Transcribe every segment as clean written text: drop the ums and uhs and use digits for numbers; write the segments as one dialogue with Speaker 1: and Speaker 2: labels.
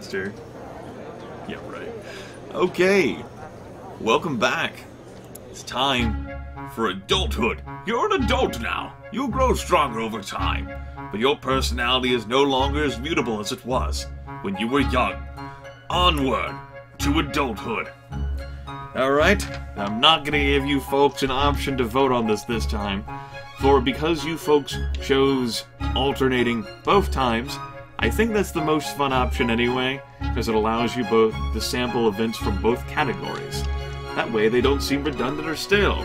Speaker 1: monster. Yeah, right. Okay. Welcome back. It's time for adulthood. You're an adult now. You'll grow stronger over time. But your personality is no longer as mutable as it was when you were young. Onward to adulthood. Alright, I'm not gonna give you folks an option to vote on this time. For because you folks chose alternating both times, I think that's the most fun option anyway, because it allows you both to sample events from both categories. That way they don't seem redundant or stale.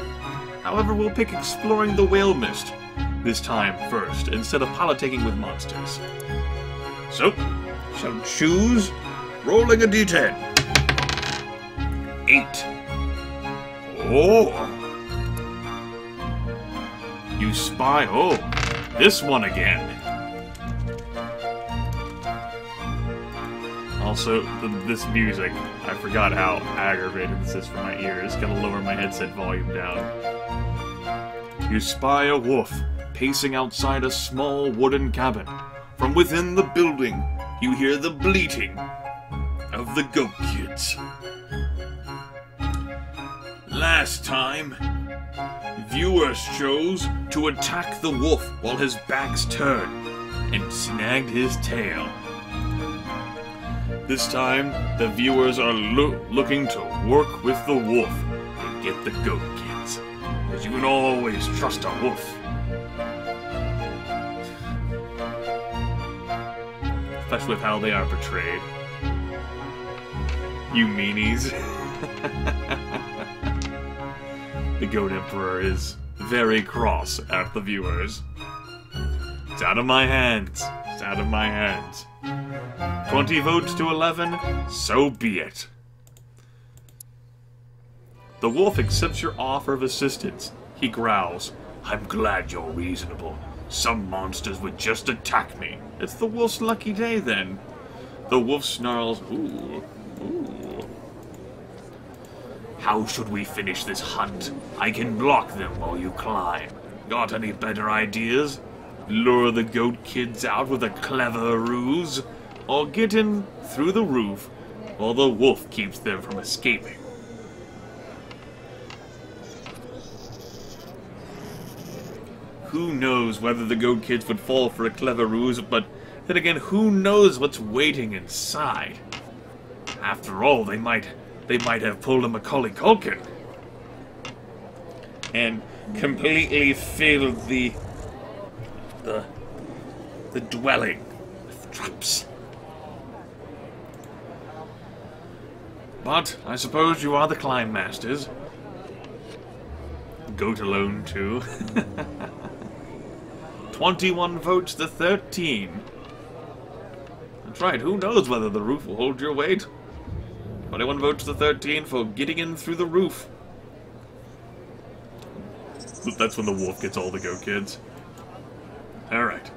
Speaker 1: However, we'll pick exploring the whale mist this time first, instead of politicking with monsters. So, shall choose rolling a d10. 8. Oh! You spy. Oh, this one again. Also, this music. I forgot how aggravating this is for my ears. Gotta lower my headset volume down. You spy a wolf pacing outside a small wooden cabin. From within the building, you hear the bleating of the goat kids. Last time, viewers chose to attack the wolf while his back's turned and snagged his tail. This time, the viewers are looking to work with the wolf and get the goat kids, as you can always trust a wolf. Especially with how they are portrayed. You meanies. The Goat Emperor is very cross at the viewers. It's out of my hands. It's out of my hands. 20 votes to 11, so be it. The wolf accepts your offer of assistance. He growls, "I'm glad you're reasonable. Some monsters would just attack me." It's the wolf's lucky day, then. The wolf snarls, "Ooh, ooh. How should we finish this hunt? I can block them while you climb. Got any better ideas? Lure the goat kids out with a clever ruse? Or get in through the roof while the wolf keeps them from escaping?" Who knows whether the goat kids would fall for a clever ruse, but then again, who knows what's waiting inside? After all, they might have pulled a Macaulay Culkin and completely filled the dwelling with traps. But I suppose you are the climb masters. Goat alone too. 21 votes to 13. That's right, who knows whether the roof will hold your weight? 21 votes to 13 for getting in through the roof. That's when the wolf gets all the goat kids. Alright.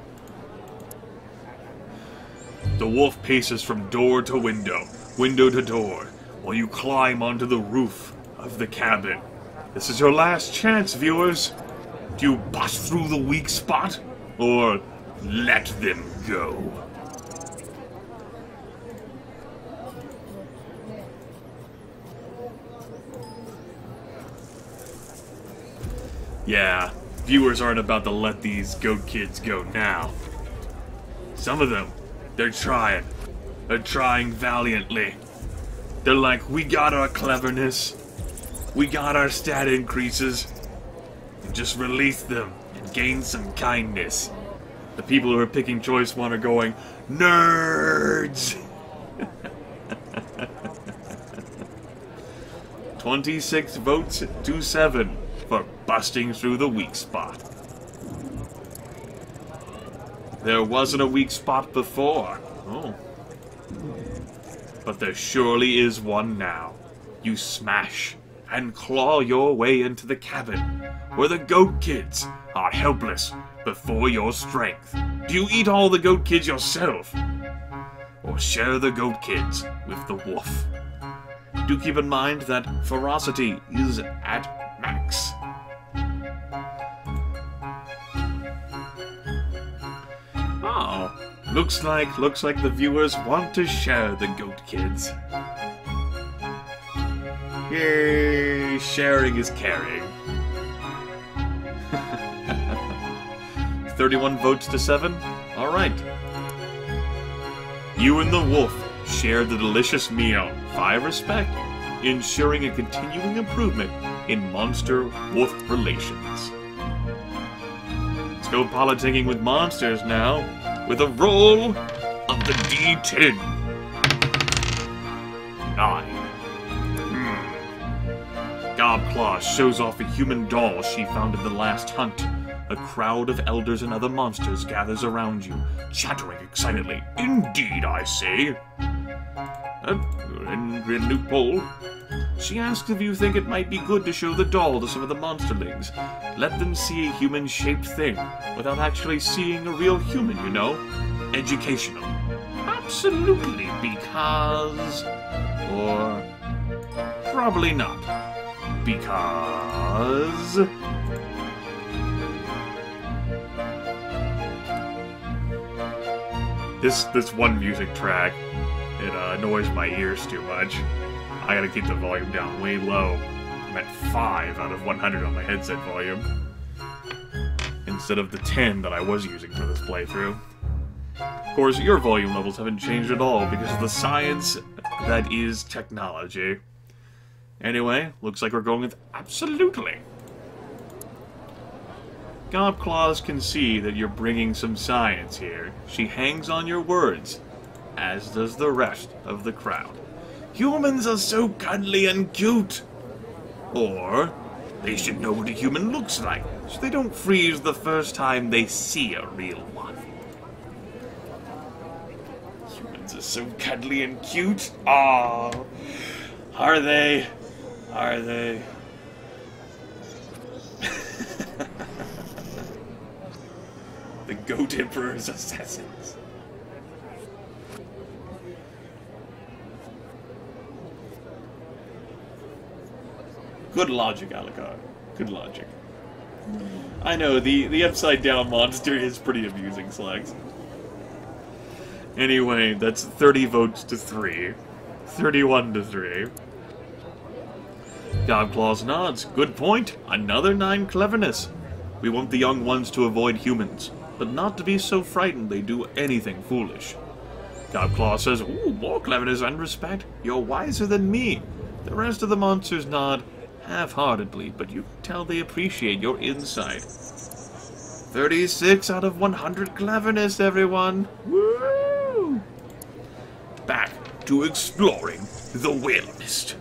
Speaker 1: The wolf paces from door to window, window to door, while you climb onto the roof of the cabin. This is your last chance, viewers. Do you bust through the weak spot, or let them go? Yeah, viewers aren't about to let these goat kids go now. Some of them, they're trying. They're trying valiantly. They're like, we got our cleverness. We got our stat increases. Just release them and gain some kindness. The people who are picking choice one are going, nerds! 26 votes to 7 for busting through the weak spot. There wasn't a weak spot before. Oh. But there surely is one now. You smash and claw your way into the cabin, where the goat kids are helpless before your strength. Do you eat all the goat kids yourself? Or share the goat kids with the wolf? Do keep in mind that ferocity is at max. Oh, Looks like the viewers want to share the goat kids. Yay! Sharing is caring. 31 votes to 7? Alright. You and the wolf share the delicious meal. 5 respect, ensuring a continuing improvement in monster-wolf relations. Let's go politicking with monsters now, with a roll of the D10. 9. Gobclaw shows off a human doll she found in the last hunt. A crowd of elders and other monsters gathers around you, chattering excitedly. Indeed, I say. And new poll. She asks if you think it might be good to show the doll to some of the monsterlings. Let them see a human-shaped thing, without actually seeing a real human, you know? Educational. Absolutely, because... Or... Probably not. Because... This one music track, it annoys my ears too much. I gotta keep the volume down way low. I'm at 5 out of 100 on my headset volume, instead of the 10 that I was using for this playthrough. Of course, your volume levels haven't changed at all because of the science that is technology. Anyway, looks like we're going with absolutely. Gobclaws can see that you're bringing some science here. She hangs on your words, as does the rest of the crowd. Humans are so cuddly and cute. Or, they should know what a human looks like, so they don't freeze the first time they see a real one. Humans are so cuddly and cute. Aww. Are they? Are they? The Goat Emperor's assassins. Good logic, Alucard. Good logic. I know, the upside-down monster is pretty amusing, Slugs. Anyway, that's 30 votes to 3. 31 to 3. Gobclaws nods. Good point. Another 9 cleverness. We want the young ones to avoid humans, but not to be so frightened they do anything foolish. Gobclaw says, ooh, more cleverness and respect. You're wiser than me. The rest of the monsters nod half-heartedly, but you can tell they appreciate your insight. 36 out of 100 cleverness, everyone. Woo! Back to exploring the wilderness.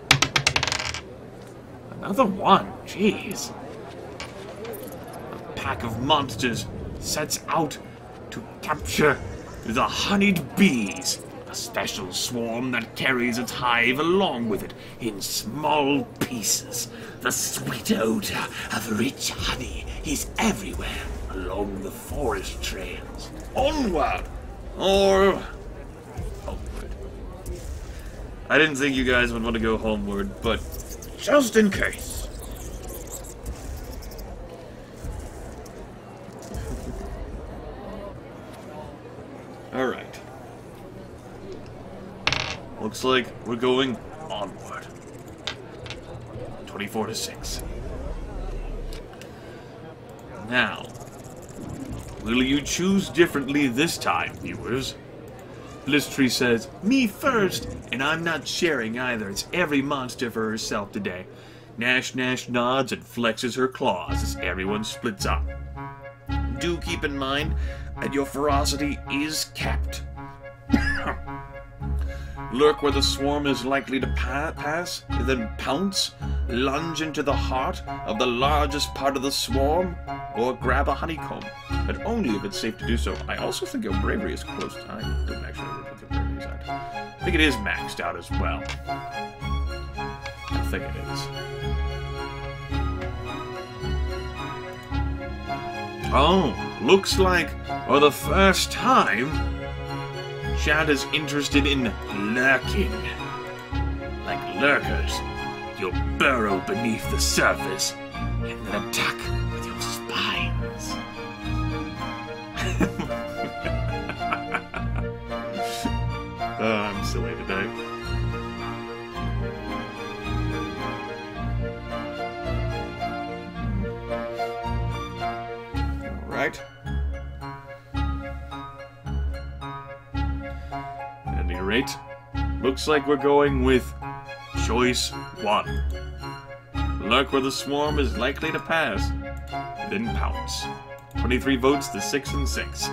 Speaker 1: Another one, jeez. A pack of monsters sets out to capture the honeyed bees, a special swarm that carries its hive along with it in small pieces. The sweet odor of rich honey is everywhere along the forest trails. Onward! Or... homeward. I didn't think you guys would want to go homeward, but just in case. Alright. Looks like we're going onward. 24 to 6. Now, will you choose differently this time, viewers? Blistry says, me first, and I'm not sharing either. It's every monster for herself today. Nash nods and flexes her claws as everyone splits up. Do keep in mind that your ferocity is capped. Lurk where the swarm is likely to pass, then pounce, lunge into the heart of the largest part of the swarm, or grab a honeycomb, but only if it's safe to do so. I also think your bravery is close to... I didn't actually look at your bravery side. I think it is maxed out as well. I think it is. Oh, looks like for the first time, Chad is interested in lurking. Like lurkers, you'll burrow beneath the surface and then attack with your spines. today. Alright. At any rate, looks like we're going with choice 1. Lurk where the swarm is likely to pass, then pounce. 23 votes to 6 and 6.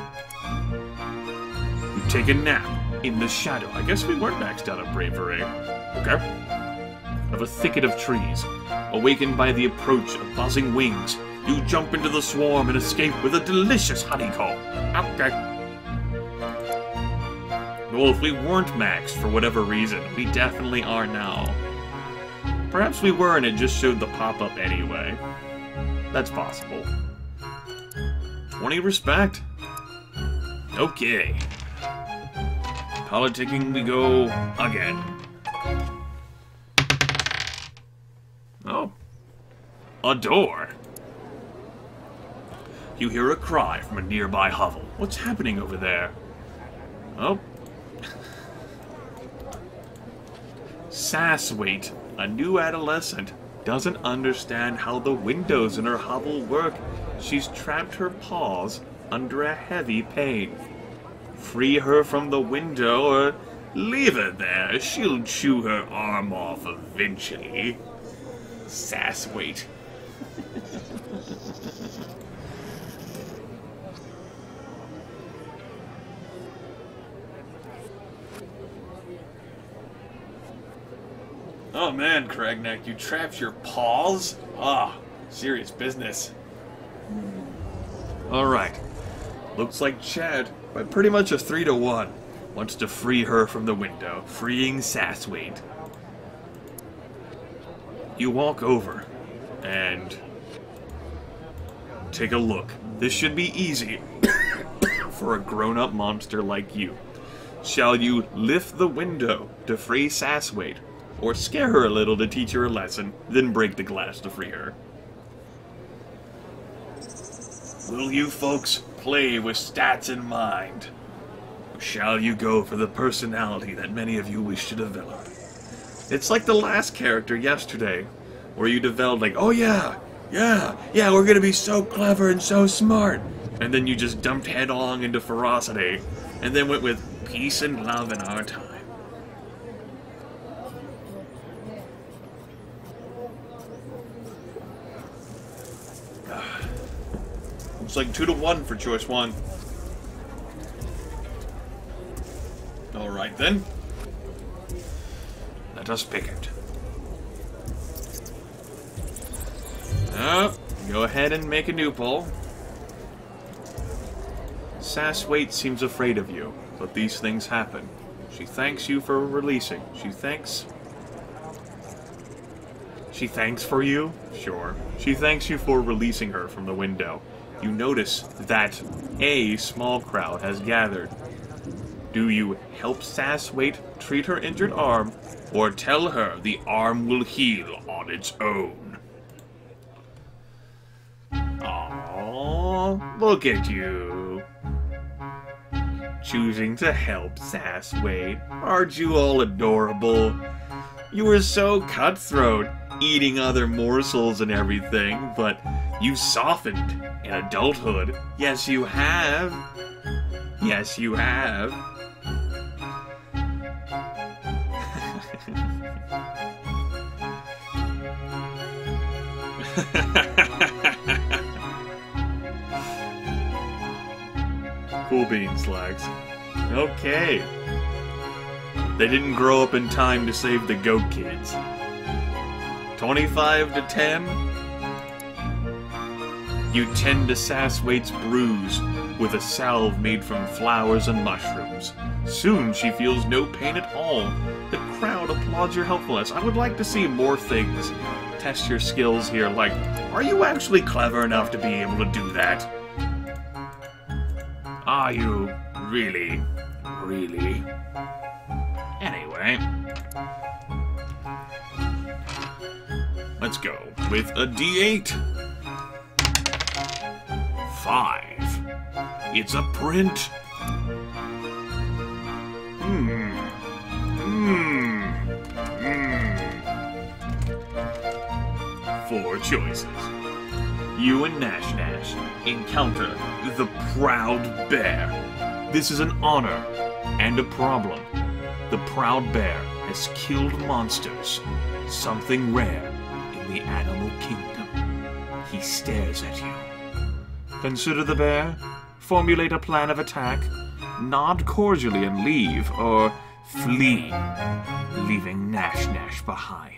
Speaker 1: You take a nap in the shadow. I guess we weren't maxed out on bravery. Okay. Of a thicket of trees. Awakened by the approach of buzzing wings, you jump into the swarm and escape with a delicious honeycomb. Okay. Well, if we weren't maxed for whatever reason, we definitely are now. Perhaps we were and it just showed the pop-up anyway. That's possible. 20 respect. Okay. Politicking we go again. Oh. A door. You hear a cry from a nearby hovel. What's happening over there? Oh. Sasswait, a new adolescent, doesn't understand how the windows in her hovel work. She's trapped her paws under a heavy pain. Free her from the window or leave her there. She'll chew her arm off eventually. Sasswait. Oh man, Cragneck, you trapped your paws? Ah, serious business. Alright. Looks like Chad, by pretty much a 3-to-1, wants to free her from the window, freeing Sasswait. You walk over and take a look. This should be easy for a grown-up monster like you. Shall you lift the window to free Sasswait, or scare her a little to teach her a lesson, then break the glass to free her? Will you folks play with stats in mind? Or shall you go for the personality that many of you wish to develop? It's like the last character yesterday, where you developed like, oh yeah, we're gonna be so clever and so smart. And then you just dumped headlong into ferocity, and then went with peace and love in our time. Looks like 2-to-1 for choice 1. Alright then. Let us pick it. Go ahead and make a new poll. Sasswait seems afraid of you, but these things happen. She thanks you for releasing. She thanks for you? Sure. She thanks you for releasing her from the window. You notice that a small crowd has gathered. Do you help Sasswait treat her injured arm, or tell her the arm will heal on its own? Aww, look at you. Choosing to help Sasswait. Aren't you all adorable? You were so cutthroat, eating other morsels and everything, but you softened in adulthood. Yes, you have. Yes, you have. Cool beans, Slags. Okay. They didn't grow up in time to save the goat kids. 25 to 10. You tend to Sasswait's bruise with a salve made from flowers and mushrooms. Soon she feels no pain at all. The crowd applauds your helpfulness. I would like to see more things. Test your skills here, like, are you actually clever enough to be able to do that? Are you really? Really? Anyway. Let's go with a D8. 5. It's a print. choices. You and Nash Nash encounter the Proud Bear. This is an honor and a problem. The Proud Bear has killed monsters, something rare in the animal kingdom. He stares at you. Consider the bear, formulate a plan of attack, nod cordially and leave, or flee, leaving Nash Nash behind.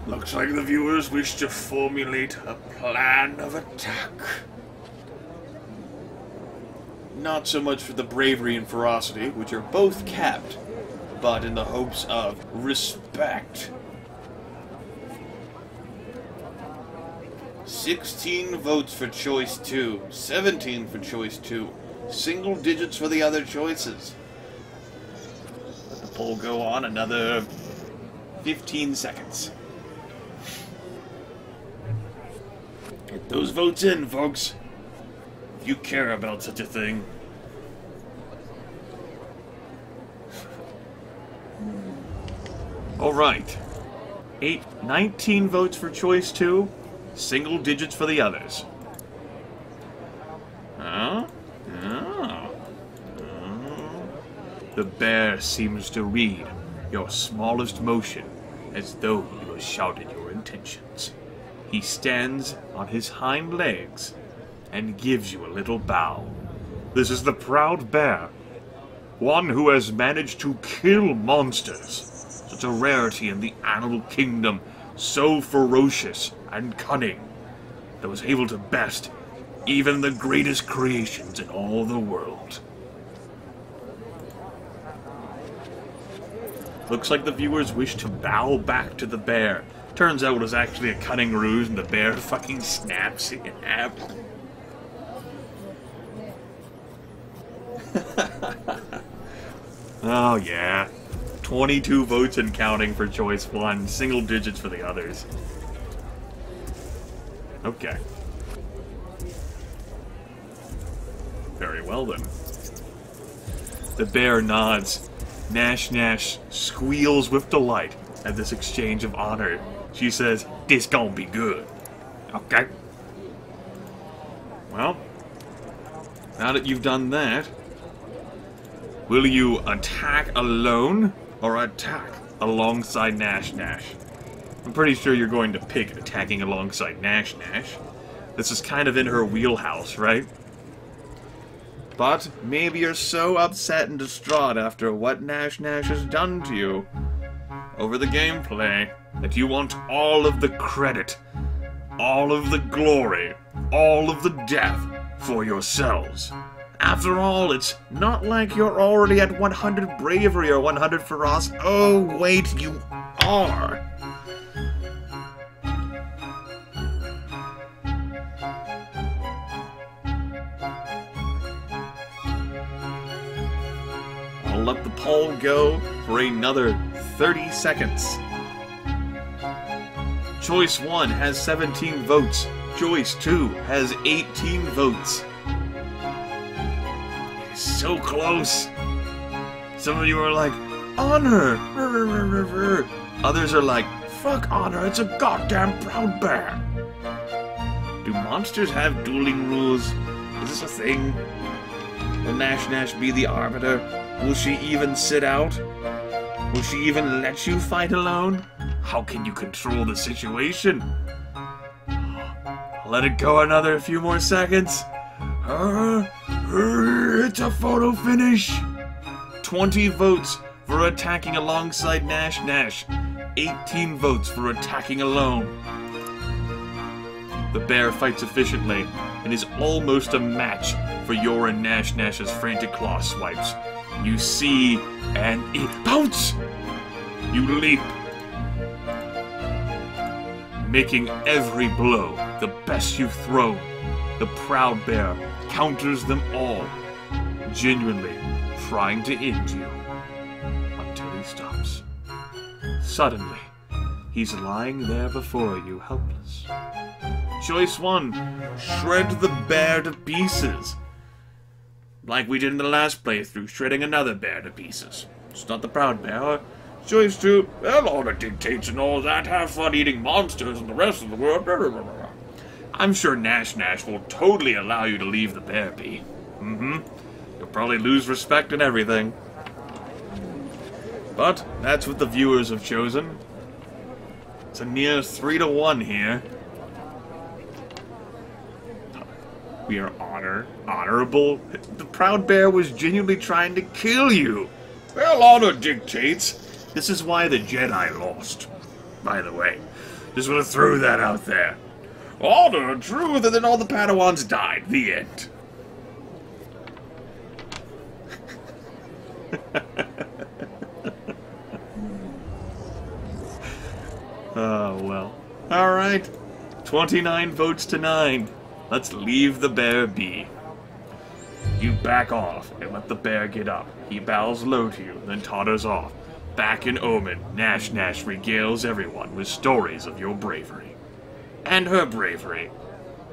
Speaker 1: Looks like the viewers wish to formulate a plan of attack. Not so much for the bravery and ferocity, which are both capped, but in the hopes of respect. 16 votes for choice 2, 17 for choice 2, single digits for the other choices. Let the poll go on another 15 seconds. Get those votes in, folks, if you care about such a thing. Alright. 19 votes for choice 2, single digits for the others. The bear seems to read your smallest motion as though you have shouted your intentions. He stands on his hind legs and gives you a little bow. This is the Proud Bear, one who has managed to kill monsters. Such a rarity in the animal kingdom, so ferocious and cunning, that was able to best even the greatest creations in all the world. Looks like the viewers wish to bow back to the bear. Turns out it was actually a cunning ruse and the bear fucking snaps in half. Oh yeah. 22 votes and counting for choice 1, single digits for the others. Okay. Very well then. The bear nods. Nash Nash squeals with delight at this exchange of honor. She says, "This gonna be good." Okay. Well, now that you've done that, will you attack alone or attack alongside Nash Nash? I'm pretty sure you're going to pick attacking alongside Nash Nash. This is kind of in her wheelhouse, right? But maybe you're so upset and distraught after what Nash Nash has done to you over the gameplay that you want all of the credit, all of the glory, all of the death for yourselves. After all, it's not like you're already at 100 bravery or 100 ferocity. Oh, wait, you are. I'll let the poll go for another 30 seconds. Choice 1 has 17 votes. Choice 2 has 18 votes. It's so close. Some of you are like, honor. Others are like, fuck honor, it's a goddamn proud bear. Do monsters have dueling rules? Is this a thing? Will Nash Nash be the arbiter? Will she even sit out? Will she even let you fight alone? How can you control the situation? Let it go another few more seconds. It's a photo finish. 20 votes for attacking alongside Nash Nash. 18 votes for attacking alone. The bear fights efficiently and is almost a match for your and Nash Nash's frantic claw swipes. You see and pounce! You leap, making every blow the best you've thrown. The proud bear counters them all, genuinely trying to end you until he stops. Suddenly, he's lying there before you, helpless. Choice 1, shred the bear to pieces. Like we did in the last playthrough, shredding another bear to pieces. It's not the proud bear. Choice to, well, all the dictates and all that, have fun eating monsters and the rest of the world. I'm sure Nash will totally allow you to leave the bear be. You'll probably lose respect and everything. But that's what the viewers have chosen. It's a near 3-to-1 here. We are honorable. The proud bear was genuinely trying to kill you. Well, honor dictates. This is why the Jedi lost. By the way, just want to throw that out there. Honor, truth, and then all the Padawans died. The end. Oh, well. Alright. 29 votes to 9. Let's leave the bear be. You back off and let the bear get up. He bows low to you, then totters off. Back in Omen, Nash regales everyone with stories of your bravery. And her bravery.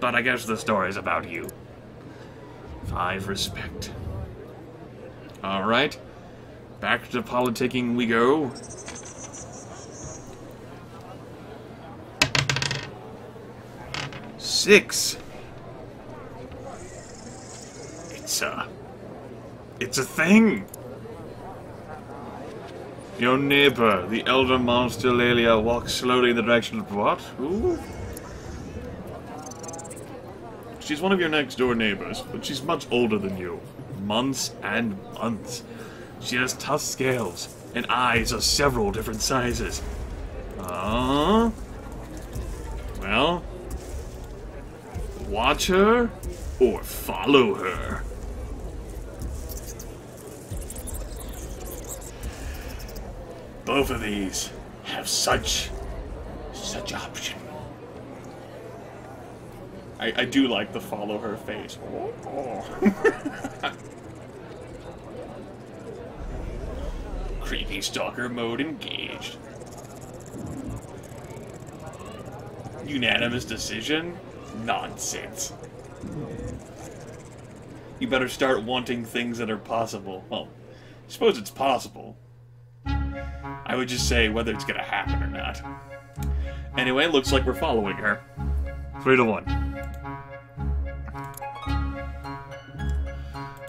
Speaker 1: But I guess the story's about you. 5 respect. Alright. Back to politicking we go. Six. It's a thing. Your neighbor, the elder monster Lelia, walks slowly in the direction of what? Who? She's one of your next door neighbors, but she's much older than you. Months and months. She has tough scales, and eyes of several different sizes. Well, watch her, or follow her. Both of these have such option. I do like the follow her face. Oh. Creepy stalker mode engaged. Unanimous decision? Nonsense. You better start wanting things that are possible. Well, I suppose it's possible. I would just say whether it's gonna happen or not. Anyway, looks like we're following her. 3-to-1.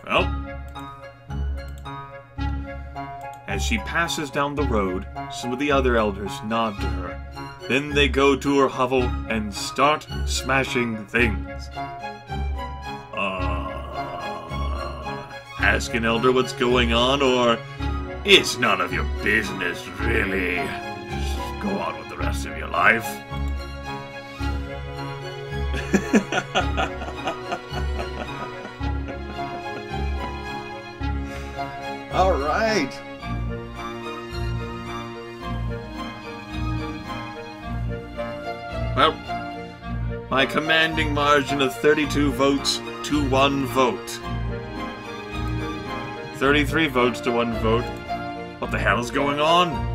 Speaker 1: Well, as she passes down the road, some of the other elders nod to her. Then they go to her hovel and start smashing things. Ask an elder what's going on, or it's none of your business, really. Just go on with the rest of your life. All right. Well, my commanding margin of 32 votes to 1 vote. 33 votes to 1 vote. What the hell is going on?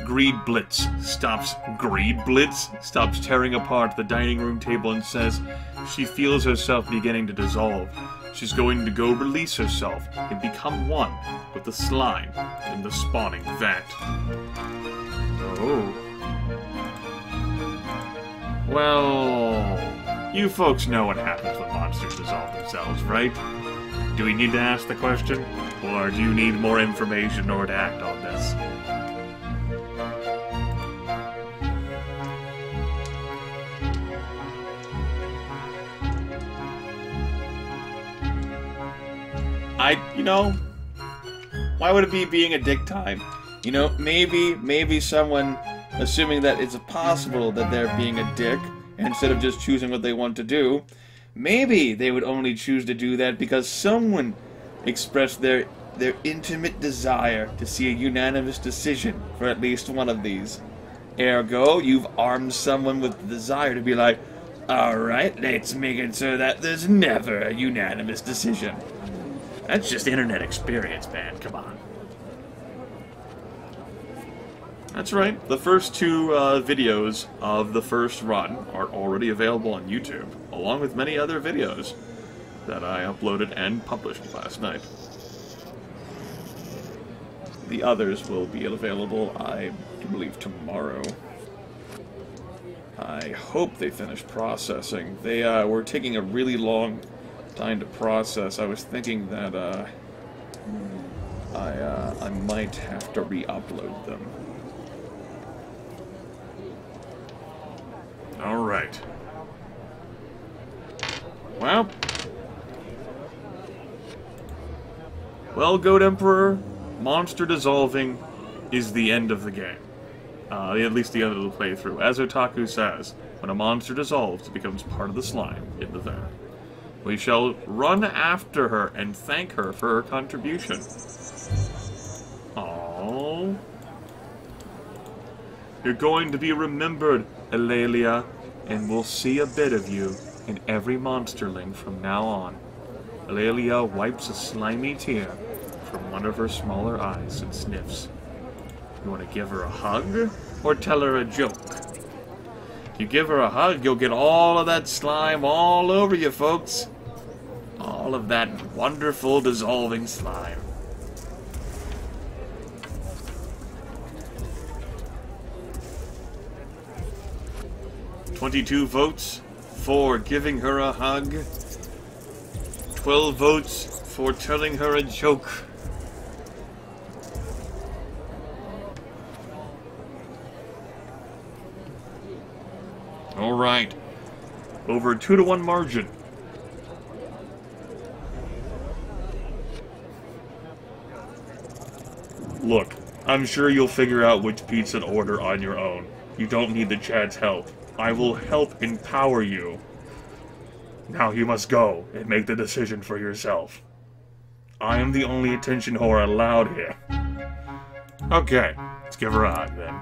Speaker 1: Greed Blitz stops tearing apart the dining room table and says she feels herself beginning to dissolve. She's going to go release herself and become one with the slime in the spawning vat. Oh. Well, you folks know what happens when monsters dissolve themselves, right? Do we need to ask the question? Or do you need more information in order to act on this? Why would it be being a dick time? Maybe someone, assuming that it's possible that they're being a dick, instead of just choosing what they want to do, maybe they would only choose to do that because someone expressed their intimate desire to see a unanimous decision for at least one of these. Ergo, you've armed someone with the desire to be like, alright, let's make it so that there's never a unanimous decision. That's just internet experience, man. Come on. That's right. The first two videos of the first run are already available on YouTube, along with many other videos that I uploaded and published last night. The others will be available, I believe, tomorrow. I hope they finish processing. They were taking a really long time to process. I was thinking that I might have to re-upload them. Alright. Well, Goat Emperor, monster dissolving is the end of the game. At least the end of the playthrough. As Otaku says, when a monster dissolves, it becomes part of the slime in the vent. We shall run after her and thank her for her contribution. Aww. You're going to be remembered, Eulalia, and we'll see a bit of you in every monsterling from now on. Eulalia wipes a slimy tear from one of her smaller eyes and sniffs. You want to give her a hug, or tell her a joke? If you give her a hug, you'll get all of that slime all over you, folks. All of that wonderful dissolving slime. "22 votes for giving her a hug. 12 votes for telling her a joke." Alright. Over a 2-to-1 margin. Look, I'm sure you'll figure out which pizza to order on your own. You don't need the chat's help. I will help empower you. Now you must go and make the decision for yourself. I am the only attention whore allowed here. Okay, let's give her a hug then.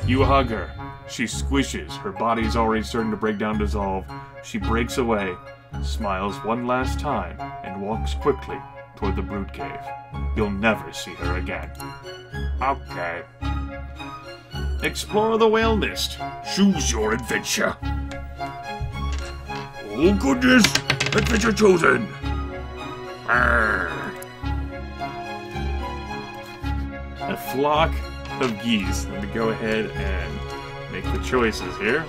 Speaker 1: You hug her. She squishes. Her body's already starting to break down, dissolve. She breaks away, smiles one last time, and walks quickly toward the brood cave. You'll never see her again. Okay. Explore the whale mist. Choose your adventure. Oh goodness! Adventure chosen! Arr. A flock of geese. Let me go ahead and make the choices here.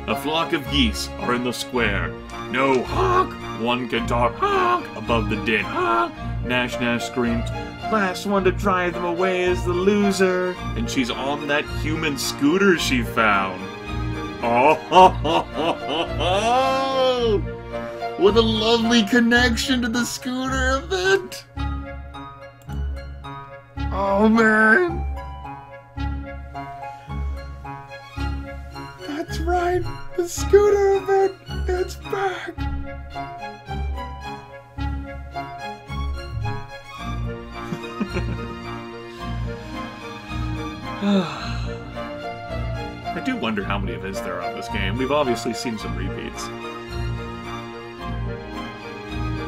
Speaker 1: A flock of geese are in the square. No honk! One can talk honk above the din honk. Nash Nash screams, "Last one to drive them away is the loser." And she's on that human scooter she found. Oh, ho, ho, ho, ho, ho. What a lovely connection to the scooter event. Oh man. That's right, the scooter event, it's back. I do wonder how many events there are on this game. We've obviously seen some repeats.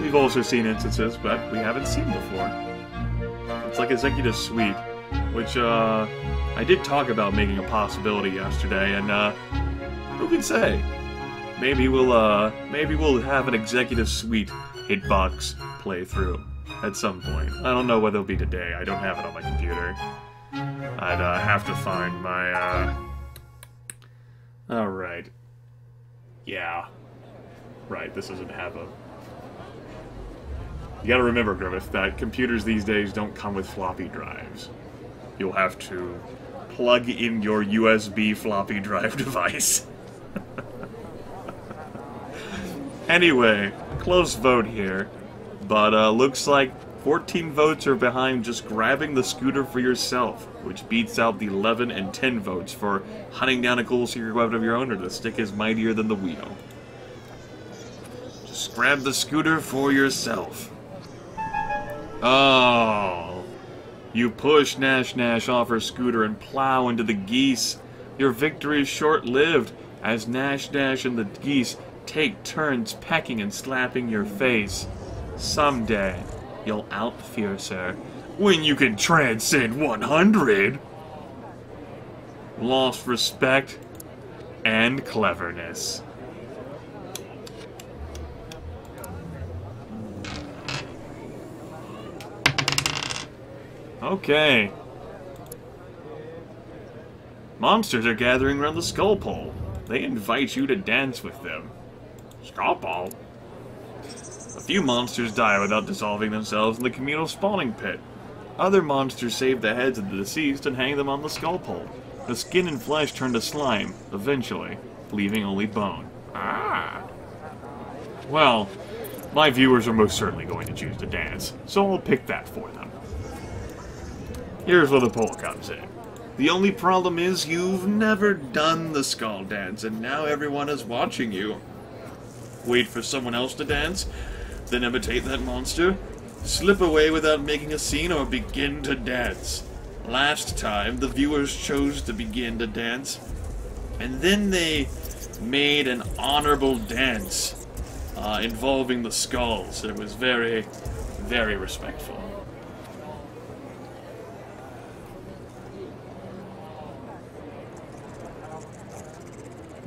Speaker 1: We've also seen instances, but we haven't seen before. It's like Executive Suite, which I did talk about making a possibility yesterday, and who can say? Maybe we'll have an Executive Suite hitbox playthrough at some point. I don't know whether it'll be today. I don't have it on my computer. I'd have to find my Alright. Yeah. Right, this doesn't have a... You gotta remember, Grimith, that computers these days don't come with floppy drives. You'll have to plug in your USB floppy drive device. Anyway, close vote here, but looks like 14 votes are behind just grabbing the scooter for yourself, which beats out the 11 and 10 votes for hunting down a cool secret weapon of your own, or the stick is mightier than the wheel. Just grab the scooter for yourself. Oh, you push Nash Nash off her scooter and plow into the geese. Your victory is short-lived, as Nash Nash and the geese take turns pecking and slapping your face. Someday, you'll out-fierce her, when you can transcend 100. Lost respect and cleverness. Okay. Monsters are gathering around the skull pole. They invite you to dance with them. Skull pole? A few monsters die without dissolving themselves in the communal spawning pit. Other monsters save the heads of the deceased and hang them on the skull pole. The skin and flesh turn to slime, eventually, leaving only bone. Ah. Well, my viewers are most certainly going to choose to dance, so I'll pick that for them. Here's where the poll comes in. The only problem is you've never done the skull dance, and now everyone is watching you. Wait for someone else to dance, then imitate that monster, slip away without making a scene, or begin to dance. Last time, the viewers chose to begin to dance, and then they made an honorable dance involving the skulls. It was very, very respectful.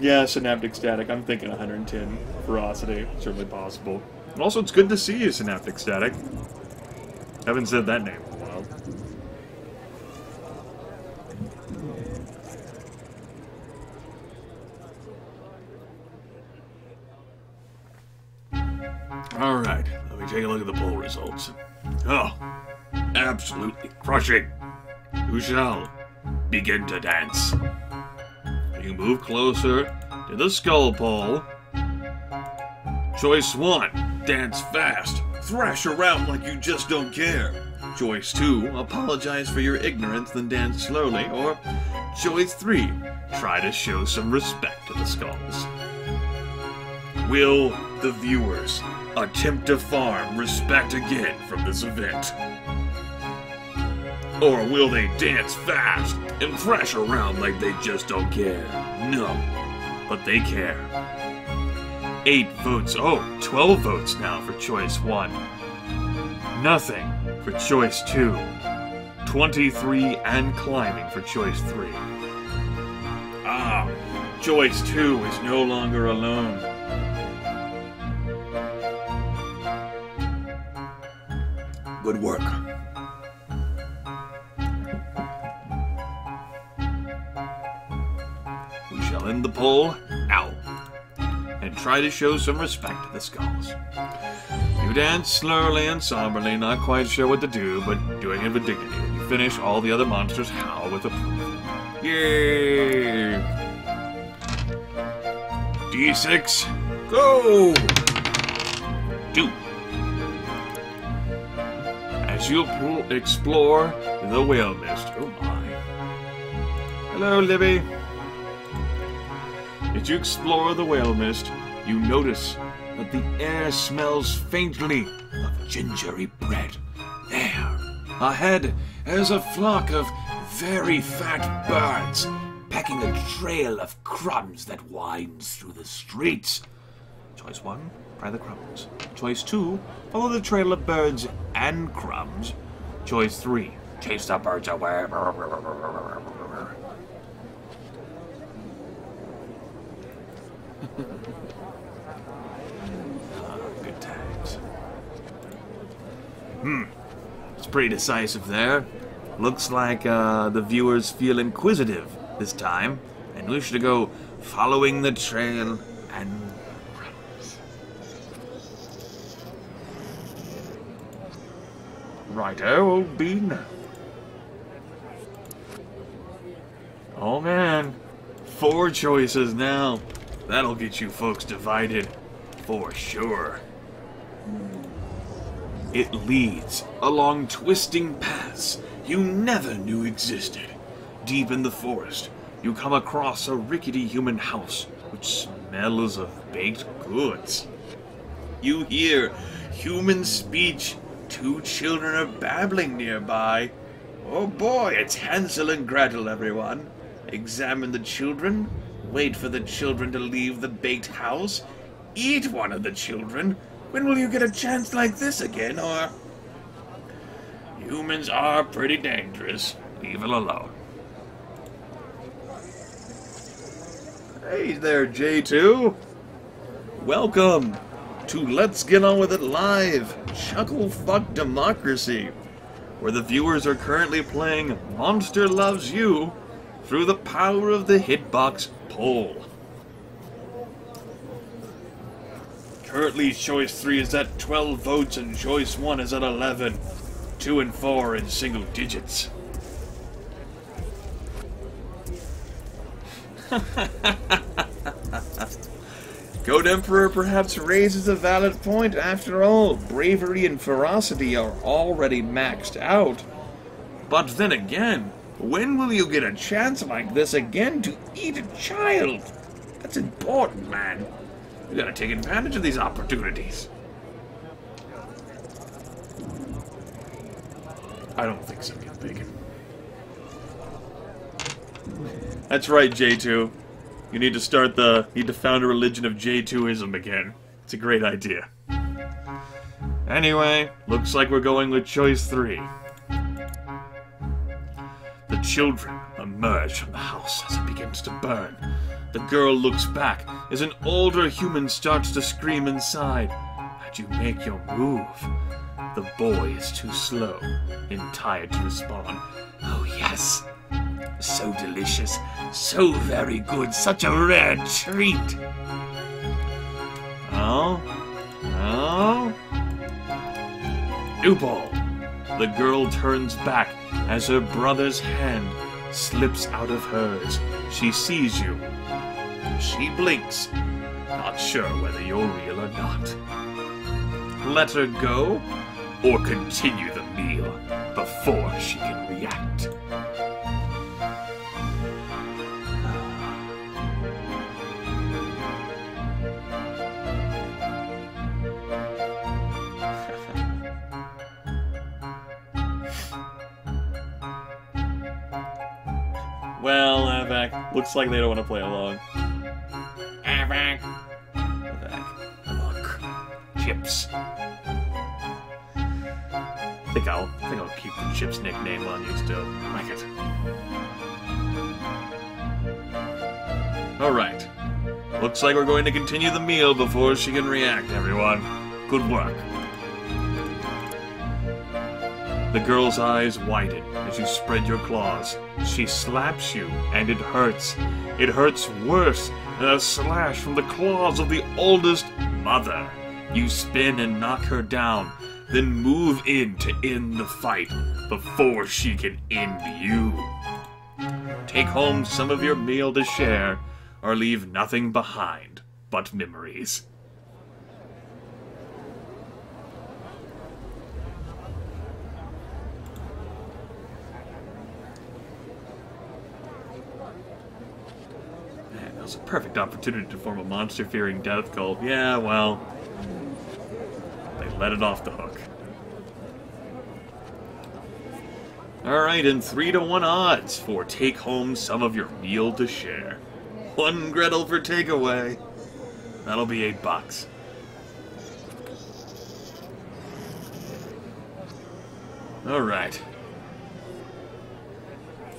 Speaker 1: Yeah, synaptic static. I'm thinking 110. Ferocity. Certainly possible. And also, it's good to see you, synaptic static. Haven't said that name in a while. Alright, let me take a look at the poll results. Oh, absolutely crushing. Who shall begin to dance? You move closer to the skull pole. Choice 1, dance fast. Thrash around like you just don't care. Choice 2, apologize for your ignorance, then dance slowly. Or choice 3, try to show some respect to the skulls. Will the viewers attempt to farm respect again from this event? Or will they dance fast and thrash around like they just don't care? No, but they care. 8 votes, 12 votes now for choice 1. Nothing for choice 2. 23 and climbing for choice 3. Ah, choice 2 is no longer alone. Good work. We shall end the poll now, and try to show some respect to the skulls. You dance slowly and somberly, not quite sure what to do, but doing it with dignity. When you finish, all the other monsters howl with approval. Yay! D6, go! 2. As you explore the whale mist. Oh my. Hello, Libby. As you explore the whale mist, you notice that the air smells faintly of gingery bread. There, ahead, is a flock of very fat birds, pecking a trail of crumbs that winds through the streets. Choice 1, try the crumbs. Choice 2, follow the trail of birds and crumbs. Choice 3, chase the birds away. Good times. It's pretty decisive there. Looks like the viewers feel inquisitive this time and wish to go following the trail and crumbs. Righto, old bean. Oh man, 4 choices now. That'll get you folks divided, for sure. It leads along twisting paths you never knew existed. Deep in the forest, you come across a rickety human house which smells of baked goods. You hear human speech. 2 children are babbling nearby. Oh boy, it's Hansel and Gretel, everyone. Examine the children. Wait for the children to leave the baked house. Eat one of the children. When will you get a chance like this again, or... Humans are pretty dangerous. Leave it alone. Hey there, J2. Welcome to Let's Get On With It Live, Chucklefuck Democracy, where the viewers are currently playing Monster Loves You through the power of the hitbox poll. Currently, choice 3 is at 12 votes and choice 1 is at 11. 2 and 4 in single digits. Goat Emperor perhaps raises a valid point. After all, bravery and ferocity are already maxed out. But then again, when will you get a chance like this again to eat a child? That's important, man. You gotta take advantage of these opportunities. I don't think so, get bacon. That's right, J2. You need to found a religion of J2ism again. It's a great idea. Anyway, looks like we're going with choice 3. The children emerge from the house as it begins to burn. The girl looks back as an older human starts to scream inside. And you make your move. The boy is too slow and tired to respond. Oh yes. So delicious, so very good, such a rare treat. Oh? New ball. The girl turns back as her brother's hand slips out of hers. She sees you. She blinks, not sure whether you're real or not. Let her go, or continue the meal before she can react. Well, Avac, looks like they don't want to play along. Avac. Look. Chips. I think I'll keep the Chips nickname on you still. I like it. Alright. Looks like we're going to continue the meal before she can react, everyone. Good work. The girl's eyes widen as you spread your claws. She slaps you, and it hurts. It hurts worse than a slash from the claws of the oldest mother. You spin and knock her down, then move in to end the fight before she can end you. Take home some of your meal to share, or leave nothing behind but memories. Man, that was a perfect opportunity to form a monster-fearing death cult. Yeah, well, they let it off the hook. Alright, and 3-to-1 odds for take home some of your meal to share. 1 Gretel for takeaway. That'll be $8. Alright.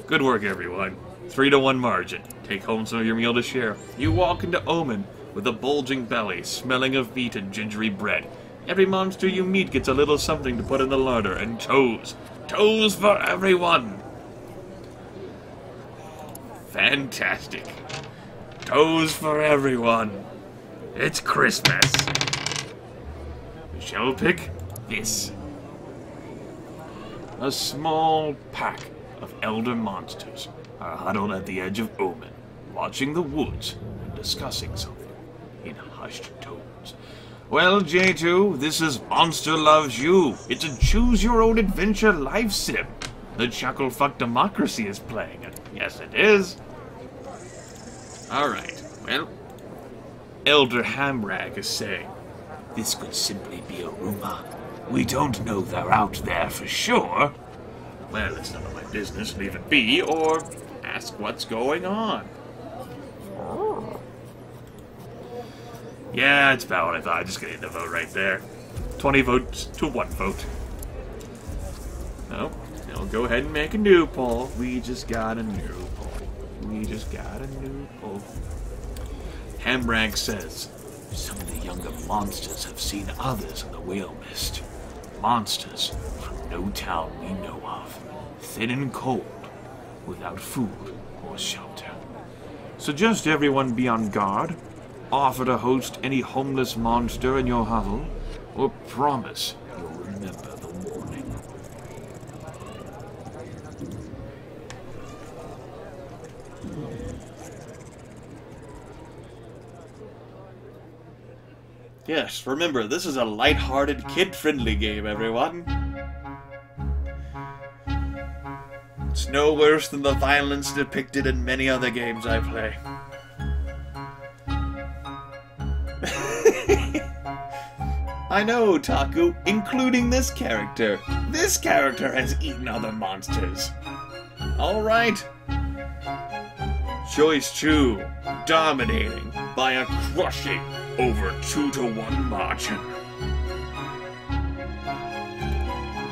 Speaker 1: Good work, everyone. 3-to-1 margin. Take home some of your meal to share. You walk into Omen with a bulging belly, smelling of meat and gingery bread. Every monster you meet gets a little something to put in the larder, and toes. Toes for everyone! Fantastic. Toes for everyone. It's Christmas. We shall pick this. A small pack of elder monsters are huddled at the edge of Omen, watching the woods and discussing something in hushed tones. Well, J2, this is Monster Loves You. It's a choose-your-own-adventure life sim. The Chucklefuck Democracy is playing it. Yes, it is. Alright, well, Elder Hamrag is saying, this could simply be a rumor. We don't know they're out there for sure. Well, it's none of my business, leave it be, or ask what's going on. Yeah, it's about what I thought. I'm just gonna hit the vote right there. 20 votes to 1 vote. Well, go ahead and make a new poll. We just got a new poll. We just got a new poll. Hambrag says, some of the younger monsters have seen others in the whale mist. Monsters from no town we know of. Thin and cold, without food or shelter. Suggest everyone be on guard. Offer to host any homeless monster in your hovel. Or promise you'll remember the warning. Yes, remember, this is a light-hearted, kid-friendly game, everyone. It's no worse than the violence depicted in many other games I play. I know, Taku, including this character. This character has eaten other monsters. Alright. Choice 2, dominating by a crushing over 2-1 margin.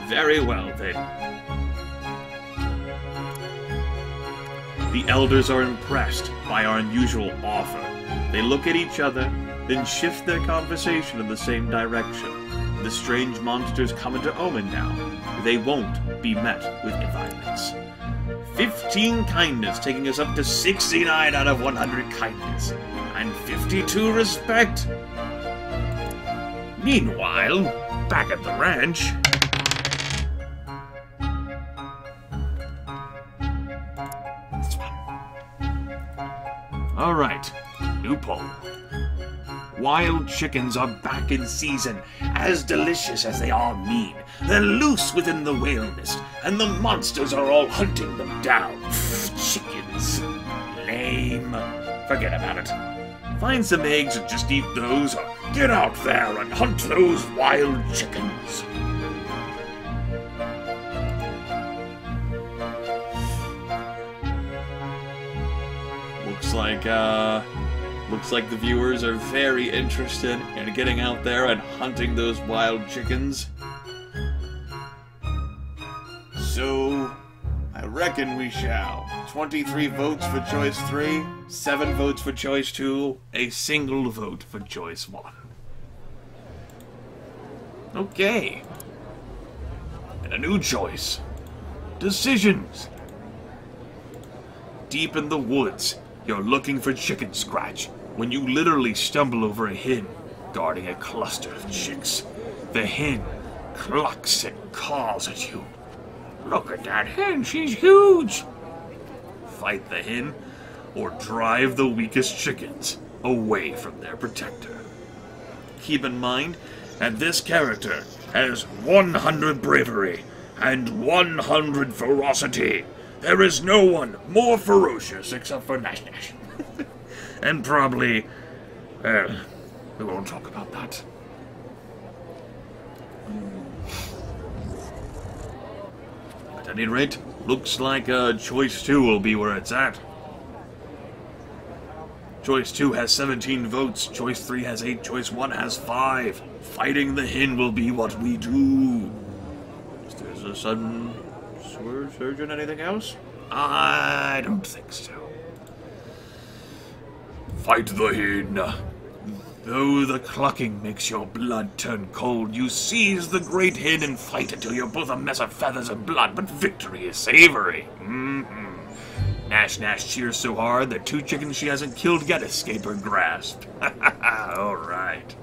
Speaker 1: Very well, then. The elders are impressed by our unusual offer. They look at each other, then shift their conversation in the same direction. The strange monsters come into Omen now. They won't be met with violence. 15 kindness, taking us up to 69 out of 100 kindness. And 52 respect. Meanwhile, back at the ranch... This one. Alright, new poll. Wild chickens are back in season, as delicious as they are mean. They're loose within the whale mist, and the monsters are all hunting them down. Chickens. Lame. Forget about it. Find some eggs and just eat those, or get out there and hunt those wild chickens. Looks like the viewers are very interested in getting out there and hunting those wild chickens. So, I reckon we shall. 23 votes for choice 3, 7 votes for choice 2, a single vote for choice 1. Okay. And a new choice. Decisions. Deep in the woods, you're looking for chicken scratch when you literally stumble over a hen guarding a cluster of chicks. The hen clucks and calls at you. Look at that hen, she's huge! Fight the hen, or drive the weakest chickens away from their protector. Keep in mind that this character has 100 bravery and 100 ferocity. There is no one more ferocious except for Nash Nash. And probably, we won't talk about that. At any rate, looks like choice 2 will be where it's at. Choice 2 has 17 votes, choice 3 has 8, choice 1 has 5. Fighting the hen will be what we do. Is there a sudden surge in anything else? I don't think so. Fight the hen. Though the clucking makes your blood turn cold, you seize the great hen and fight until you're both a mess of feathers and blood, but victory is savory. Nash Nash cheers so hard that 2 chickens she hasn't killed yet escape her grasp. Alright.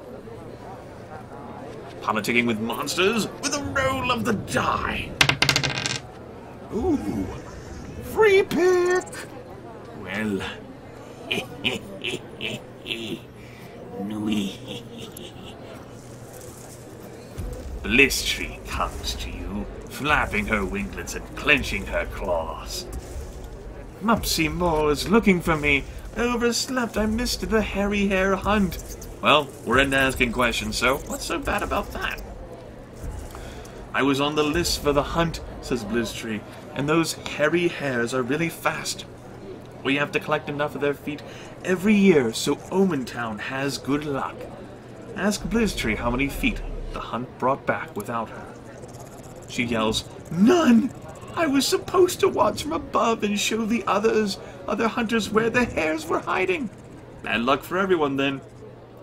Speaker 1: Politicking with monsters with a roll of the die. Ooh, free pick! Well, Nui. Blistry comes to you, flapping her winglets and clenching her claws. Mupsy Mole is looking for me. I overslept. I missed the hairy hare hunt. Well, we're into asking questions, so what's so bad about that? I was on the list for the hunt, says Blistry, and those hairy hares are really fast. We have to collect enough of their feet every year so Omen Town has good luck. Ask Blistry how many feet the hunt brought back without her. She yells, "None! I was supposed to watch from above and show the other hunters where the hares were hiding. Bad luck for everyone then,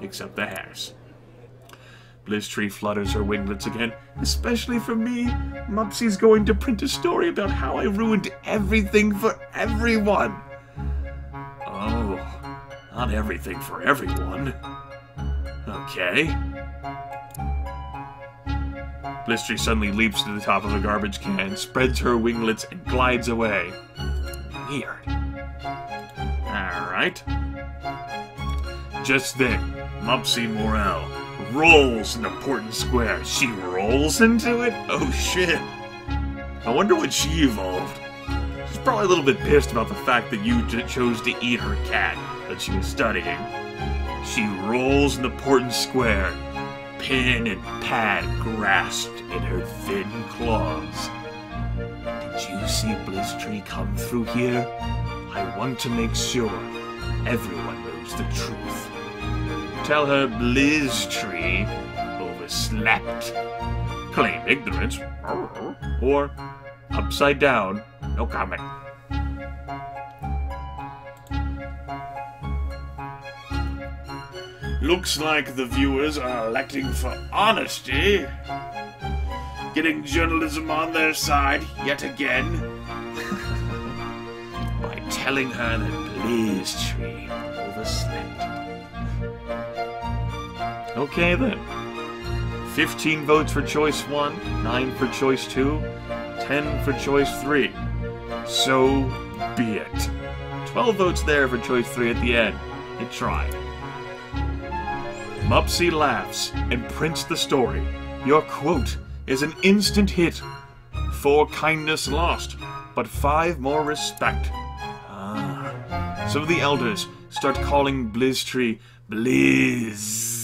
Speaker 1: except the hares. Blizztree flutters her winglets again. Especially for me. Mopsy's going to print a story about how I ruined everything for everyone. Oh, not everything for everyone. Okay. Blizztree suddenly leaps to the top of a garbage can, spreads her winglets, and glides away. Weird. Alright. Just then, Mopsy Morel rolls into Portland Square. She rolls into it? Oh shit. I wonder what she evolved. She's probably a little bit pissed about the fact that you chose to eat her cat that she was studying. She rolls into Portland Square, pen and pad grasped in her thin claws. Did you see Blizztree come through here? I want to make sure everyone knows the truth. Tell her Blizztree overslept. Claim ignorance. Or upside down. No comment. Looks like the viewers are electing for honesty. Getting journalism on their side yet again. By telling her that Blizztree overslept. Okay then. 15 votes for choice 1, 9 for choice 2, 10 for choice 3. So be it. 12 votes there for choice 3 at the end. It tried. Mopsy laughs and prints the story. Your quote is an instant hit. 4 kindness lost, but 5 more respect. Ah. So the elders start calling Blizztree Blizz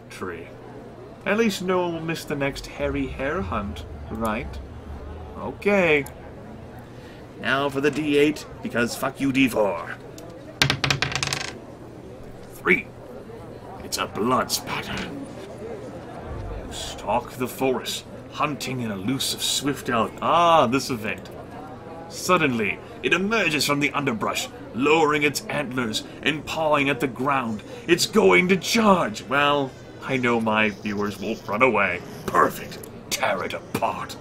Speaker 1: Tree. At least no one will miss the next hairy hare hunt, right? Okay. Now for the D8, because fuck you D4. 3. It's a blood spatter. You stalk the forest, hunting an elusive swift elk. Ah, this event. Suddenly, it emerges from the underbrush, lowering its antlers and pawing at the ground. It's going to charge. Well, I know my viewers won't run away. Perfect. Tear it apart.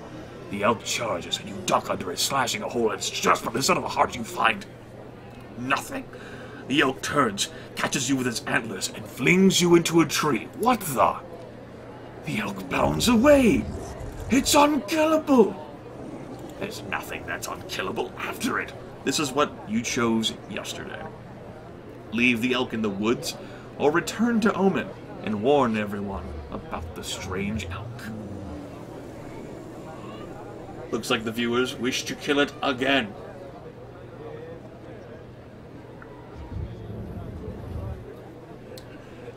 Speaker 1: The elk charges and you duck under it, slashing a hole. It's just from the son of a heart you find nothing. The elk turns, catches you with its antlers, and flings you into a tree. What the? The elk bounds away. It's unkillable. There's nothing that's unkillable after it. This is what you chose yesterday. Leave the elk in the woods, or return to Omen and warn everyone about the strange elk. Looks like the viewers wish to kill it again.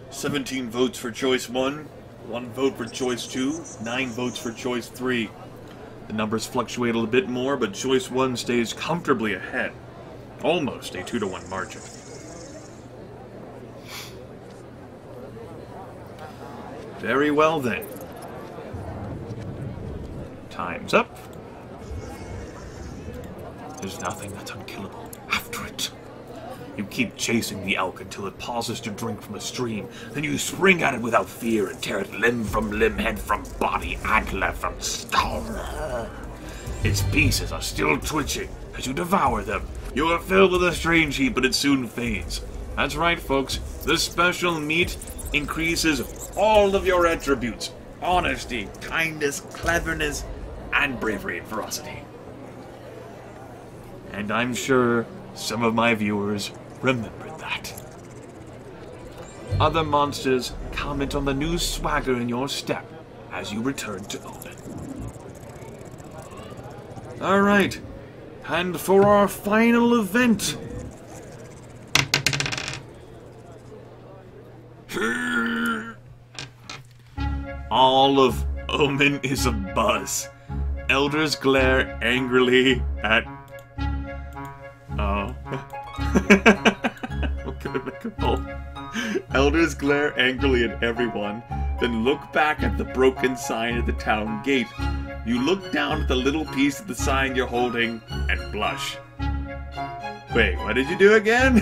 Speaker 1: "17 votes for choice 1, 1 vote for choice 2, 9 votes for choice 3. The numbers fluctuate a little bit more, but choice 1 stays comfortably ahead. Almost a 2-to-1 margin. Very well then. Time's up. There's nothing that's unkillable after it. You keep chasing the elk until it pauses to drink from a stream. Then you spring at it without fear and tear it limb from limb, head from body, antler from skull. Its pieces are still twitching as you devour them. You are filled with a strange heat, but it soon fades. That's right, folks. This special meat increases all of your attributes. Honesty, kindness, cleverness, and bravery and ferocity. And I'm sure some of my viewers remember that. Other monsters comment on the new swagger in your step as you return to Omen. Alright, and for our final event. All of Omen is abuzz. Elders glare angrily at... Oh. What could I make a poll? Elders glare angrily at everyone, then look back at the broken sign at the town gate. You look down at the little piece of the sign you're holding and blush. Wait, what did you do again?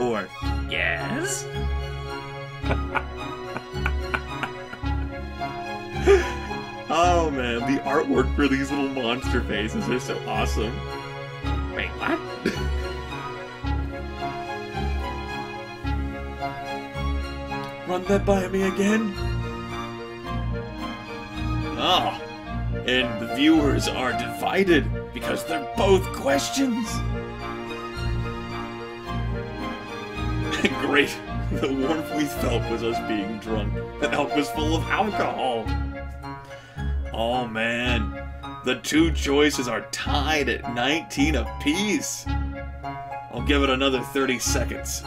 Speaker 1: Or, yes? Oh man, the artwork for these little monster faces are so awesome. Wait, what? Run that by me again? Ah, and the viewers are divided because they're both questions. Great. The warmth we felt was us being drunk. The elk was full of alcohol. Oh man, the two choices are tied at 19 apiece. I'll give it another 30 seconds.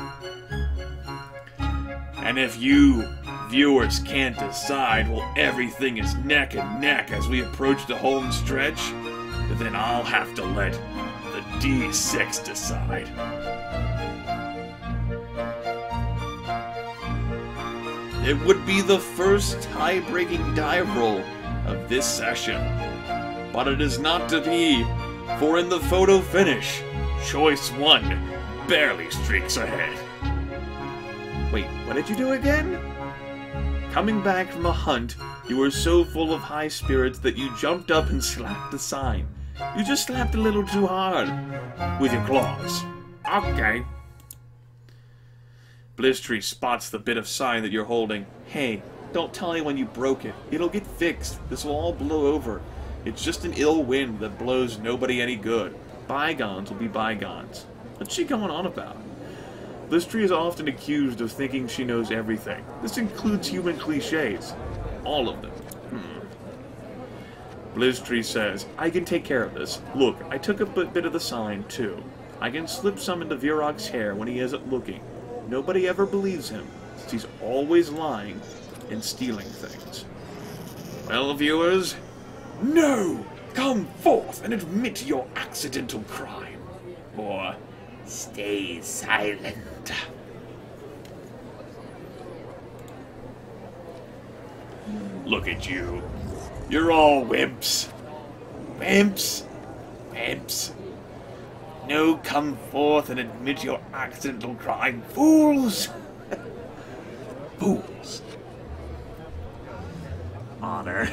Speaker 1: And if you viewers can't decide, well, everything is neck and neck as we approach the home stretch, then I'll have to let the D6 decide. It would be the first tie-breaking dive roll of this session. But it is not to be, for in the photo finish, choice 1 barely streaks ahead. Wait, what did you do again? Coming back from a hunt, you were so full of high spirits that you jumped up and slapped the sign. You just slapped a little too hard with your claws. Okay. Blistery spots the bit of sign that you're holding. Hey, don't tell anyone you broke it. It'll get fixed. This will all blow over. It's just an ill wind that blows nobody any good. Bygones will be bygones. What's she going on about? Blistery is often accused of thinking she knows everything. This includes human cliches. All of them. Blistery says, I can take care of this. Look, I took a bit of the sign, too. I can slip some into Virog's hair when he isn't looking. Nobody ever believes him, since he's always lying and stealing things. Well, viewers, no! Come forth and admit your accidental crime. Or stay silent. Look at you. You're all wimps. Wimps. Wimps. No, come forth and admit your accidental crime. Fools! Fools. Honor.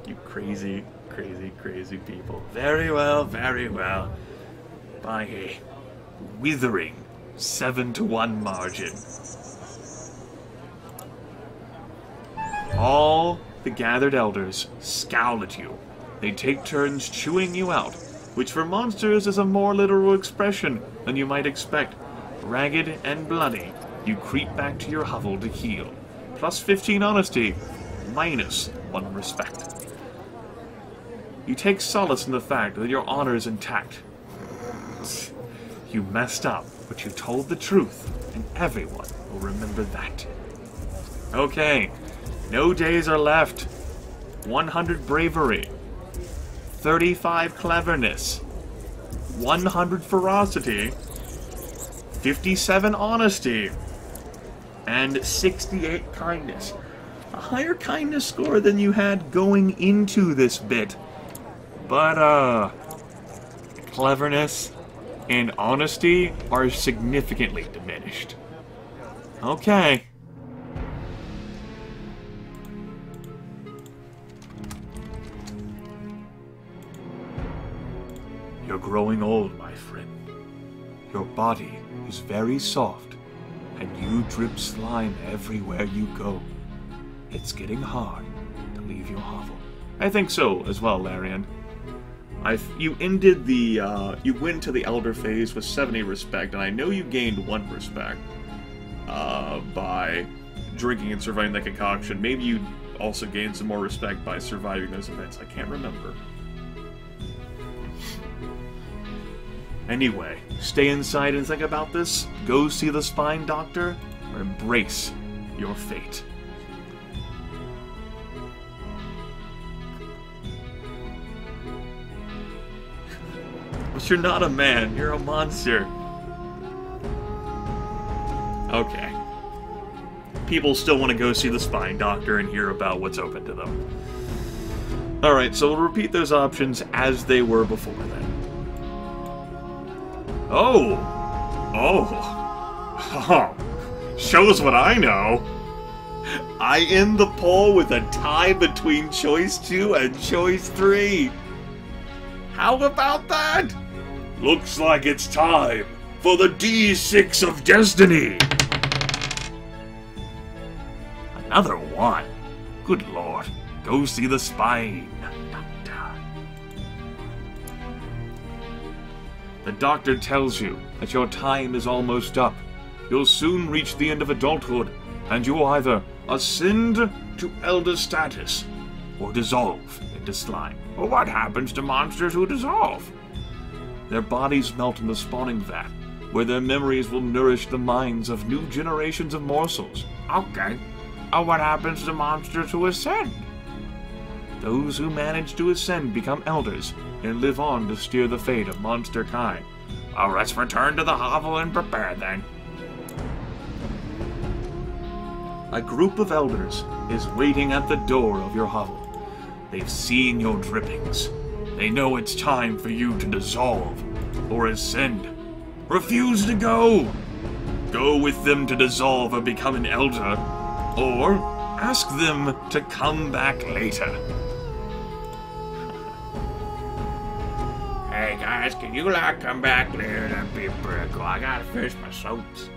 Speaker 1: You crazy, crazy, crazy people. Very well, very well. By a withering 7-1 margin. All the gathered elders scowl at you. They take turns chewing you out, which for monsters is a more literal expression than you might expect. Ragged and bloody, you creep back to your hovel to heal. Plus 15 honesty, minus 1 respect. You take solace in the fact that your honor is intact. You messed up, but you told the truth, and everyone will remember that. Okay, no days are left. 100 bravery, 35 cleverness, 100 ferocity, 57 honesty, and 68 kindness. A higher kindness score than you had going into this bit. But, cleverness and honesty are significantly diminished. Okay. You're growing old, my friend. Your body is very soft, and you drip slime everywhere you go. It's getting hard to leave your hovel. I think so as well, Larian. You ended the, you went to the Elder phase with 70 respect, and I know you gained 1 respect, by drinking and surviving the concoction. Maybe you also gained some more respect by surviving those events. I can't remember. Anyway, stay inside and think about this, go see the spine doctor, or embrace your fate. But you're not a man, you're a monster. Okay. people still want to go see the spine doctor and hear about what's open to them. Alright, so we'll repeat those options as they were before then. Oh! Shows what I know! I end the poll with a tie between choice 2 and choice 3. How about that? Looks like it's time for the D6 of Destiny! Another one? Good lord. Go see the spine doctor. The doctor tells you that your time is almost up. You'll soon reach the end of adulthood, and you will either ascend to elder status or dissolve into slime. Well, what happens to monsters who dissolve? Their bodies melt in the spawning vat, where their memories will nourish the minds of new generations of morsels. Okay. What happens to monsters who ascend? Those who manage to ascend become elders and live on to steer the fate of monster kind. Oh, let's return to the hovel and prepare then. A group of elders is waiting at the door of your hovel. They've seen your drippings. They know it's time for you to dissolve or ascend. Refuse to go. Go with them to dissolve or become an elder, or ask them to come back later. Hey guys, can you come back later? That'd be pretty cool. I gotta finish my soaps.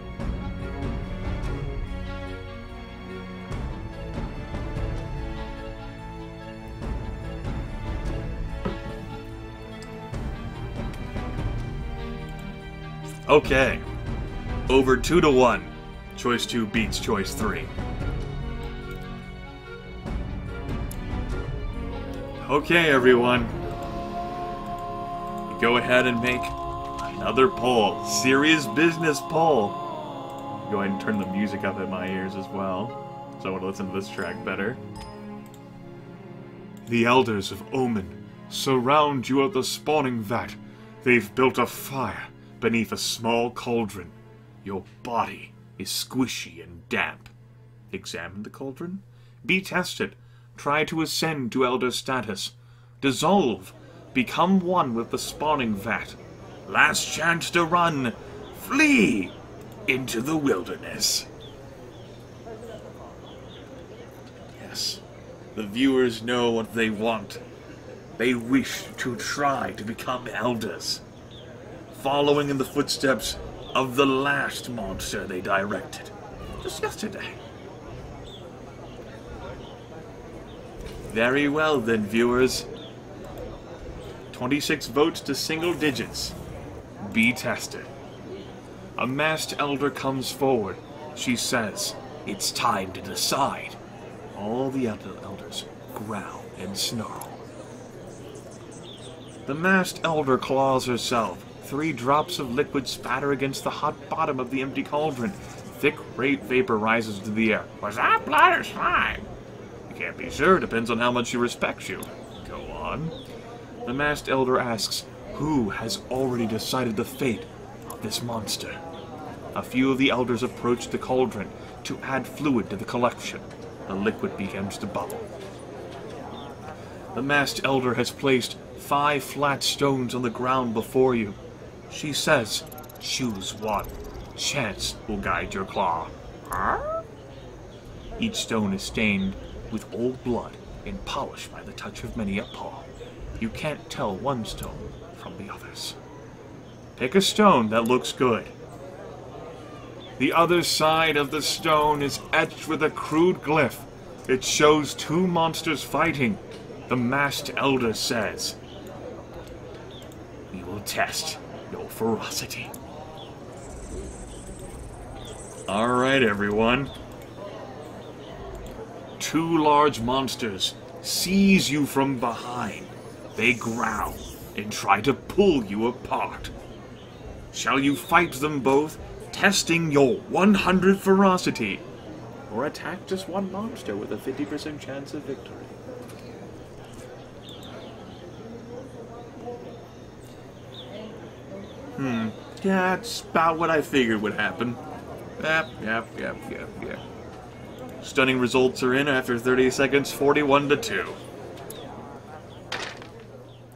Speaker 1: Okay. Over 2-1. Choice 2 beats choice 3. Okay, everyone. Go ahead and make another poll. Serious business poll. Go ahead and turn the music up in my ears as well, so I want to listen to this track better. The elders of Omen surround you at the spawning vat. They've built a fire beneath a small cauldron. Your body is squishy and damp. Examine the cauldron. Be tested. Try to ascend to elder status. Dissolve. Become one with the spawning vat. Last chance to run. Flee into the wilderness. Yes, the viewers know what they want. They wish to try to become elders, following in the footsteps of the last monster they directed just yesterday. Very well then, viewers. 26 votes to single digits. Be tested. A masked elder comes forward. She says, "It's time to decide." All the elders growl and snarl. The masked elder claws herself. 3 drops of liquid spatter against the hot bottom of the empty cauldron. Thick vapor rises to the air. Was that blood or slime? You can't be sure. Depends on how much she respects you. Go on. The masked elder asks, who has already decided the fate of this monster? A few of the elders approach the cauldron to add fluid to the collection. The liquid begins to bubble. The masked elder has placed 5 flat stones on the ground before you. She says, choose one. Chance will guide your claw. Huh? Each stone is stained with old blood and polished by the touch of many a paw. You can't tell one stone from the others. Pick a stone that looks good. The other side of the stone is etched with a crude glyph. It shows 2 monsters fighting. The masked elder says, "We will test your ferocity." Alright, everyone. 2 large monsters seize you from behind. They growl and try to pull you apart. Shall you fight them both, testing your 100 ferocity, or attack just one monster with a 50% chance of victory? Yeah, that's about what I figured would happen. Yep. Stunning results are in after 30 seconds, 41-2.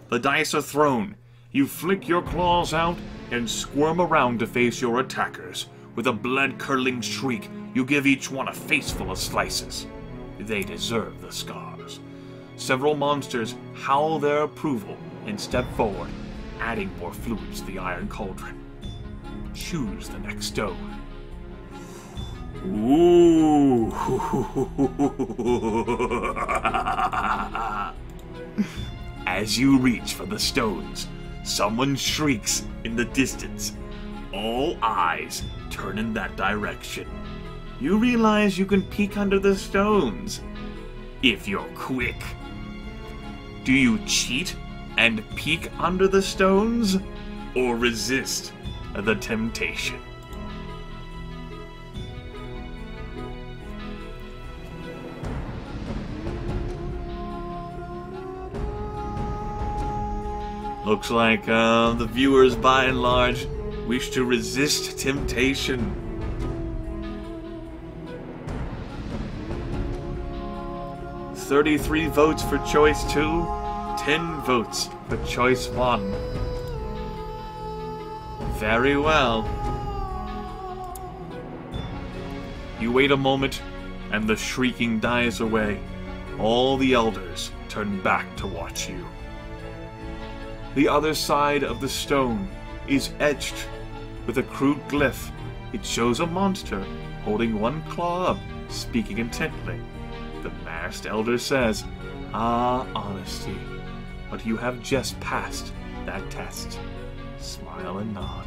Speaker 1: The dice are thrown. You flick your claws out and squirm around to face your attackers. With a blood-curdling shriek, you give each one a face full of slices. They deserve the scars. Several monsters howl their approval and step forward, adding more fluids to the iron cauldron. Choose the next stone. Ooh. As you reach for the stones, someone shrieks in the distance. All eyes turn in that direction. You realize you can peek under the stones, if you're quick. Do you cheat and peek under the stones, or resist the temptation? Looks like the viewers, by and large, wish to resist temptation. $33 votes for choice 2, 10 votes for choice 1. Very well. You wait a moment, and the shrieking dies away. All the elders turn back to watch you. The other side of the stone is etched with a crude glyph. It shows a monster holding one claw up, speaking intently. The masked elder says, "Ah, honesty, but you have just passed that test." Smile and nod.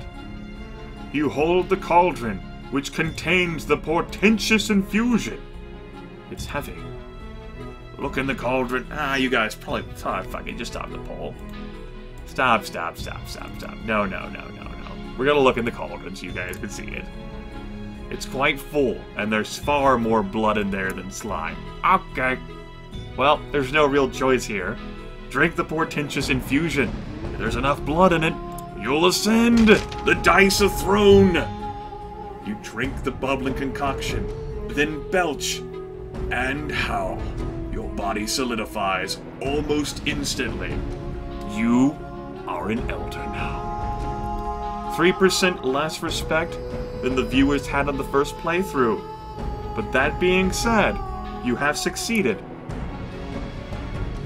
Speaker 1: You hold the cauldron, which contains the portentous infusion. It's heavy. Look in the cauldron. You guys probably... fuck it, just stop the poll. Stop. No. We're gonna look in the cauldron so you guys can see it. It's quite full, and there's far more blood in there than slime. Okay. Well, there's no real choice here. Drink the portentous infusion. If there's enough blood in it, you'll ascend! The dice are thrown! You drink the bubbling concoction, then belch, and howl. Your body solidifies almost instantly. You are an elder now. 3% less respect than the viewers had on the first playthrough. But that being said, you have succeeded.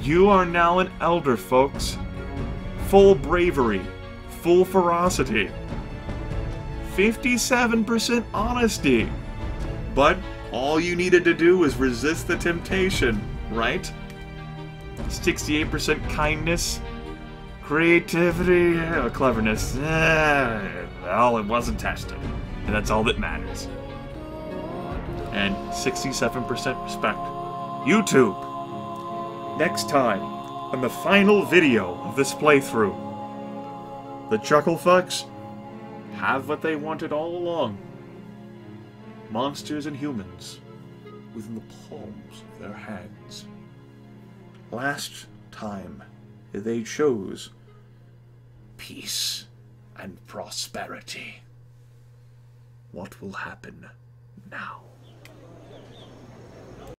Speaker 1: You are now an elder, folks. Full bravery, full ferocity, 57% honesty. But all you needed to do was resist the temptation, right? 68% kindness, creativity, cleverness. Well, it wasn't tested, and that's all that matters. And 67% respect. YouTube! Next time, on the final video of this playthrough, the Chucklefucks have what they wanted all along. Monsters and humans within the palms of their hands. Last time, they chose peace and prosperity. What will happen now?